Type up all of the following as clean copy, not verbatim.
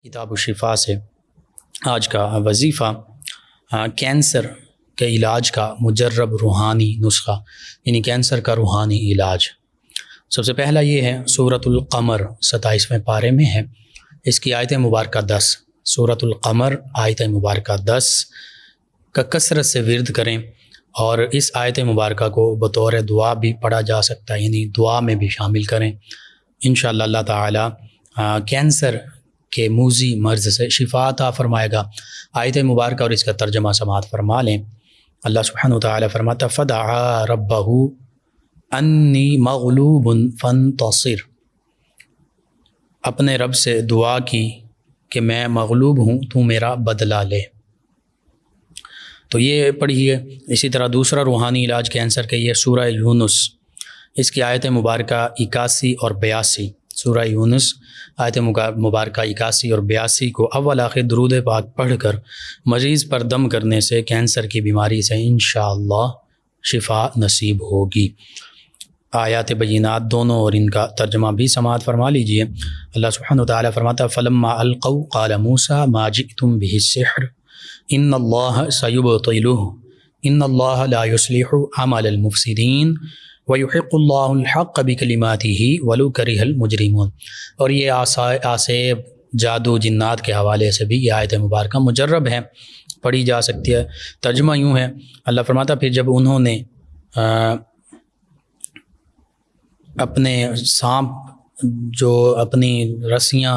کتاب الشفا سے آج کا وظیفہ کینسر کے علاج کا مجرب روحانی نسخہ، یعنی کینسر کا روحانی علاج۔ سب سے پہلا یہ ہے سورۃ القمر 27ویں پارے میں ہے، اس کی آیت مبارکہ 10، سورۃ القمر آیت مبارکہ 10 کا کثرت سے ورد کریں، اور اس آیت مبارکہ کو بطور دعا بھی پڑھا جا سکتا ہے، یعنی دعا میں بھی شامل کریں۔ انشاءاللہ اللہ تعالی کینسر کے موذی مرض سے شفا عطا فرمائے گا۔ آیت مبارکہ اور اس کا ترجمہ سماعت فرما لیں۔ اللہ سبحانہ وتعالی فرماتا فدعا ربہ انی مغلوب فانتصر، اپنے رب سے دعا کی کہ میں مغلوب ہوں، تو میرا بدلہ لے۔ تو یہ پڑھیے۔ اسی طرح دوسرا روحانی علاج کینسر کے یہ سورہ یونس، اس کی آیت مبارکہ 81 اور 82، سورہ یونس آیت مبارکہ 81 اور 82 کو اول آخر درود پاک پڑھ کر مریض پر دم کرنے سے کینسر کی بیماری سے انشاءاللہ شفا نصیب ہوگی۔ آیات بینات دونوں اور ان کا ترجمہ بھی سماعت فرما لیجئے۔ اللہ سبحانہ وتعالی فرماتا فلما القوا قال موسیٰ ما جئتم به السحر ان اللہ سیبطلہ ان اللہ لا یصلح عمل المفسدین وَيُحِقُّ اللَّهُ الْحَقَّ بِكَلِمَاتِهِ وَلَوْ كَرِهَ الْمُجْرِمُونَ۔ اور یہ آسیب جادو جنات کے حوالے سے بھی یہ آیت مبارکہ مجرب ہے، پڑھی جا سکتی ہے۔ ترجمہ یوں ہے، اللہ فرماتا پھر جب انہوں نے اپنے سانپ جو اپنی رسیاں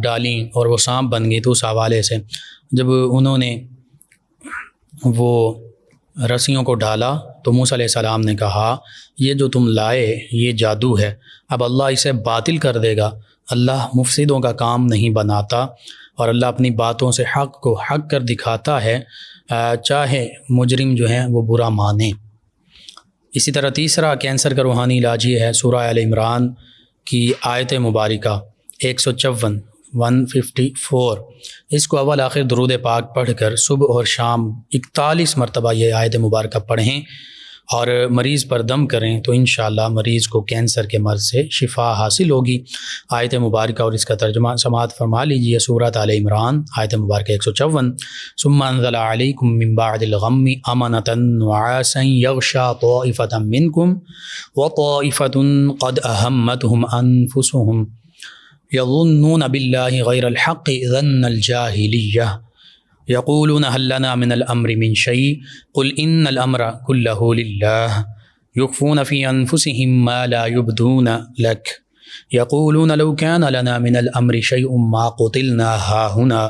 ڈالیں اور وہ سانپ بن گئی، تو اس حوالے سے جب انہوں نے وہ رسیوں کو ڈالا تو موسیٰ علیہ السلام نے کہا یہ جو تم لائے یہ جادو ہے، اب اللہ اسے باطل کر دے گا۔ اللہ مفسدوں کا کام نہیں بناتا، اور اللہ اپنی باتوں سے حق کو حق کر دکھاتا ہے، چاہے مجرم جو ہیں وہ برا مانیں۔ اسی طرح تیسرا کینسر کا روحانی علاج یہ ہے سورہ آل عمران کی آیت مبارکہ 154، اس کو اول آخر درود پاک پڑھ کر صبح اور شام 41 مرتبہ یہ آیت مبارکہ پڑھیں اور مریض پر دم کریں، تو انشاءاللہ مریض کو کینسر کے مرض سے شفا حاصل ہوگی۔ آیت مبارکہ اور اس کا ترجمہ سماعت فرما لیجیے۔ سورۃ آل عمران آیت مبارکہ 154، ثم انزل علیکم من بعد الغم امنۃ نعاسا یغشی طائفۃ منکم وطائفۃ قد اہمتہم انفسہم یظنون باللہ غیر الحق ظن الجاہلیہ یقولون هل لنا من الامر من شیء قل ان الامر كله للہ یخفون فی انفسهم ما لا يبدون لک یقولون لو كان لنا من الامر شیء ما قتلنا هاهنا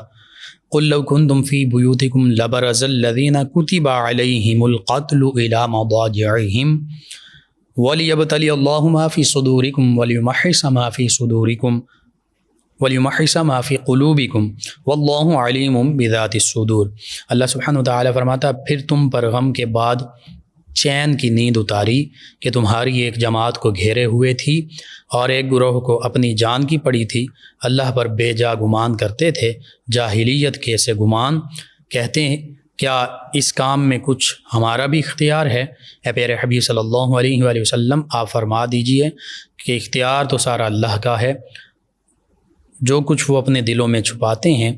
قل لو كنتم في بيوتكم لبرز الذين كتب عليهم القتل الى مضاجعهم وليبتلي الله ما في صدوركم وليمحص ما في صدوركم وَلْيُمَحِّصَ مَا فِي قُلُوبِكُمْ وَاللَّهُ عَلِيمٌ بِذَاتِ الصُّدُورِ۔ اللہ سبحانہ وتعالی فرماتا پھر تم پر غم کے بعد چین کی نیند اتاری کہ تمہاری ایک جماعت کو گھیرے ہوئے تھی اور ایک گروہ کو اپنی جان کی پڑی تھی، اللہ پر بے جا گمان کرتے تھے، جاہلیت کے سے گمان، کہتے ہیں کیا اس کام میں کچھ ہمارا بھی اختیار ہے؟ اے پیارے حبیب صلی اللہ علیہ وآلہ وسلم آپ فرما دیجئے کہ اختیار تو سارا اللہ کا ہے، جو کچھ وہ اپنے دلوں میں چھپاتے ہیں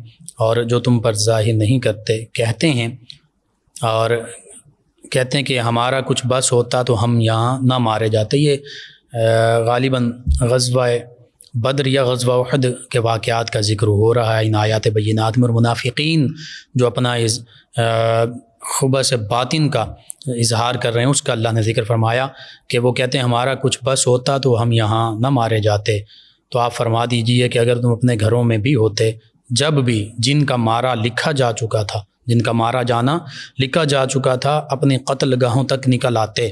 اور جو تم پر ظاہر نہیں کرتے، کہتے ہیں اور کہتے ہیں کہ ہمارا کچھ بس ہوتا تو ہم یہاں نہ مارے جاتے۔ یہ غالباً غزوہ بدر یا غزوہ احد کے واقعات کا ذکر ہو رہا ہے ان آیات بینات میں، اور منافقین جو اپنا خبث باطن کا اظہار کر رہے ہیں اس کا اللہ نے ذکر فرمایا کہ وہ کہتے ہیں ہمارا کچھ بس ہوتا تو ہم یہاں نہ مارے جاتے۔ تو آپ فرما دیجئے کہ اگر تم اپنے گھروں میں بھی ہوتے، جب بھی جن کا مارا لکھا جا چکا تھا، جن کا مارا جانا لکھا جا چکا تھا، اپنے قتل گاہوں تک نکل آتے،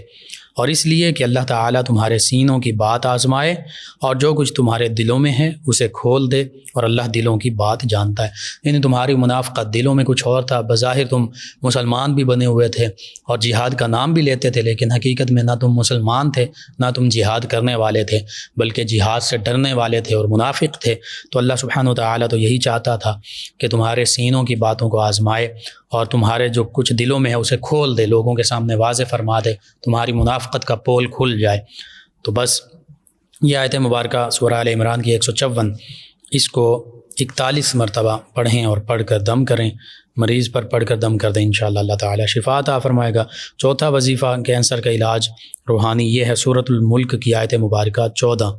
اور اس لیے کہ اللہ تعالیٰ تمہارے سینوں کی بات آزمائے اور جو کچھ تمہارے دلوں میں ہے اسے کھول دے، اور اللہ دلوں کی بات جانتا ہے۔ یعنی تمہاری منافقت دلوں میں کچھ اور تھا، بظاہر تم مسلمان بھی بنے ہوئے تھے اور جہاد کا نام بھی لیتے تھے، لیکن حقیقت میں نہ تم مسلمان تھے نہ تم جہاد کرنے والے تھے، بلکہ جہاد سے ڈرنے والے تھے اور منافق تھے۔ تو اللہ سبحانہ وتعالی تو یہی چاہتا تھا کہ تمہارے سینوں کی باتوں کو آزمائے اور تمہارے جو کچھ دلوں میں ہے اسے کھول دے، لوگوں کے سامنے واضح فرما دے، تمہاری منافقت کا پول کھل جائے۔ تو بس یہ آیت مبارکہ سورہ آل عمران کی 154، اس کو 41 مرتبہ پڑھیں اور پڑھ کر دم کریں، مریض پر پڑھ کر دم کر دیں، انشاءاللہ اللہ تعالیٰ شفا عطا فرمائے گا۔ چوتھا وظیفہ کینسر کا علاج روحانی یہ ہے، سورۃ الملک کی آیت مبارکہ 14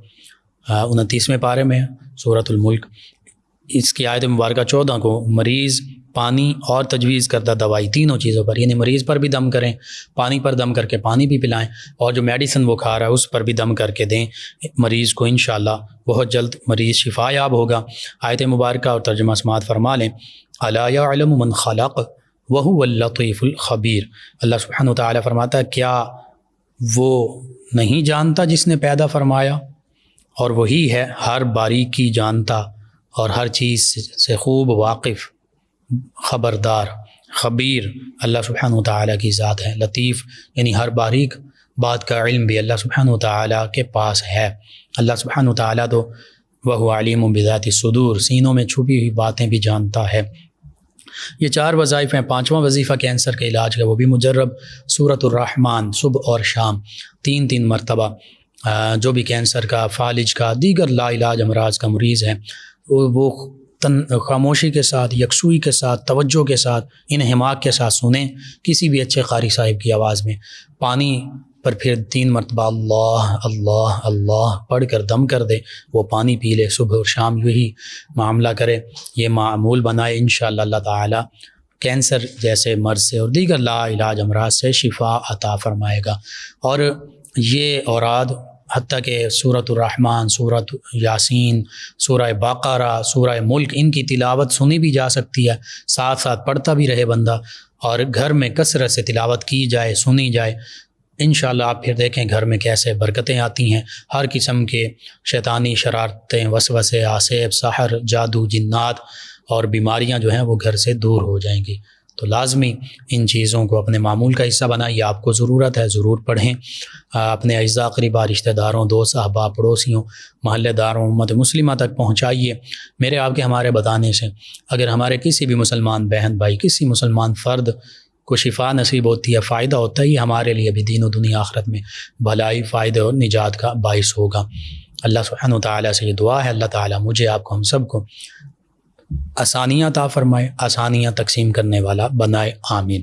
29ویں پارے میں سورۃ الملک، اس کی آیت مبارکہ 14 کو مریض پانی اور تجویز کردہ دوائی تینوں چیزوں پر، یعنی مریض پر بھی دم کریں، پانی پر دم کر کے پانی بھی پلائیں، اور جو میڈیسن وہ کھا رہا ہے اس پر بھی دم کر کے دیں مریض کو، انشاءاللہ بہت جلد مریض شفا یاب ہوگا۔ آیت مبارکہ اور ترجمہ سماعت فرما لیں۔ الا یعلم من خلق وهو اللطیف الخبیر، اللہ سبحانہ وتعالی فرماتا ہے کیا وہ نہیں جانتا جس نے پیدا فرمایا، اور وہی ہے ہر باریکی جانتا اور ہر چیز سے خوب واقف، خبردار، خبیر اللہ سبحانہ وتعالی کی ذات ہے۔ لطیف یعنی ہر باریک بات کا علم بھی اللہ سبحانہ وتعالی کے پاس ہے۔ اللہ سبحانہ وتعالی تو وَهُوَ عَلِيمٌ بِذَاتِ الصُّدُورِ، سینوں میں چھپی ہوئی باتیں بھی جانتا ہے۔ یہ 4 وظائف ہیں۔ 5واں وظیفہ کینسر کے علاج کا، وہ بھی مجرب، سورۃ الرحمن صبح اور شام 3 مرتبہ۔ جو بھی کینسر کا، فالج کا، دیگر لا علاج امراض کا مریض ہے، وہ خاموشی کے ساتھ، یکسوئی کے ساتھ، توجہ کے ساتھ، انہماک کے ساتھ سنیں، کسی بھی اچھے قاری صاحب کی آواز میں۔ پانی پر پھر 3 مرتبہ اللہ اللہ اللہ پڑھ کر دم کر دے، وہ پانی پی لے، صبح اور شام یہی معاملہ کرے، یہ معمول بنائے، انشاءاللہ اللہ تعالی کینسر جیسے مرض سے اور دیگر لا علاج امراض سے شفا عطا فرمائے گا۔ اور یہ اوراد حتیٰ کہ سورۃ الرحمن، سورۃ یاسین، سورہ بقرہ، سورہ ملک، ان کی تلاوت سنی بھی جا سکتی ہے، ساتھ ساتھ پڑھتا بھی رہے بندہ، اور گھر میں کثرت سے تلاوت کی جائے، سنی جائے، انشاءاللہ آپ پھر دیکھیں گھر میں کیسے برکتیں آتی ہیں، ہر قسم کے شیطانی شرارتیں، وسوسے، آسیب، سحر، جادو، جنات اور بیماریاں جو ہیں وہ گھر سے دور ہو جائیں گی۔ تو لازمی ان چیزوں کو اپنے معمول کا حصہ بنائیے، آپ کو ضرورت ہے، ضرور پڑھیں، اپنے اعزاء قریبا، رشتہ داروں، دوست احباب، پڑوسیوں، محلے داروں، امت مسلمہ تک پہنچائیے۔ میرے آپ کے ہمارے بتانے سے اگر ہمارے کسی بھی مسلمان بہن بھائی، کسی مسلمان فرد کو شفا نصیب ہوتی ہے، فائدہ ہوتا ہے، یہ ہمارے لیے بھی دین و دنیا آخرت میں بھلائی، فائدے اور نجات کا باعث ہوگا۔ اللہ سبحانہ و تعالیٰ سے یہ دعا ہے، اللہ تعالیٰ مجھے، آپ کو، ہم سب کو آسانیاں عطا فرمائے، آسانیاں تقسیم کرنے والا بنائے، آمین۔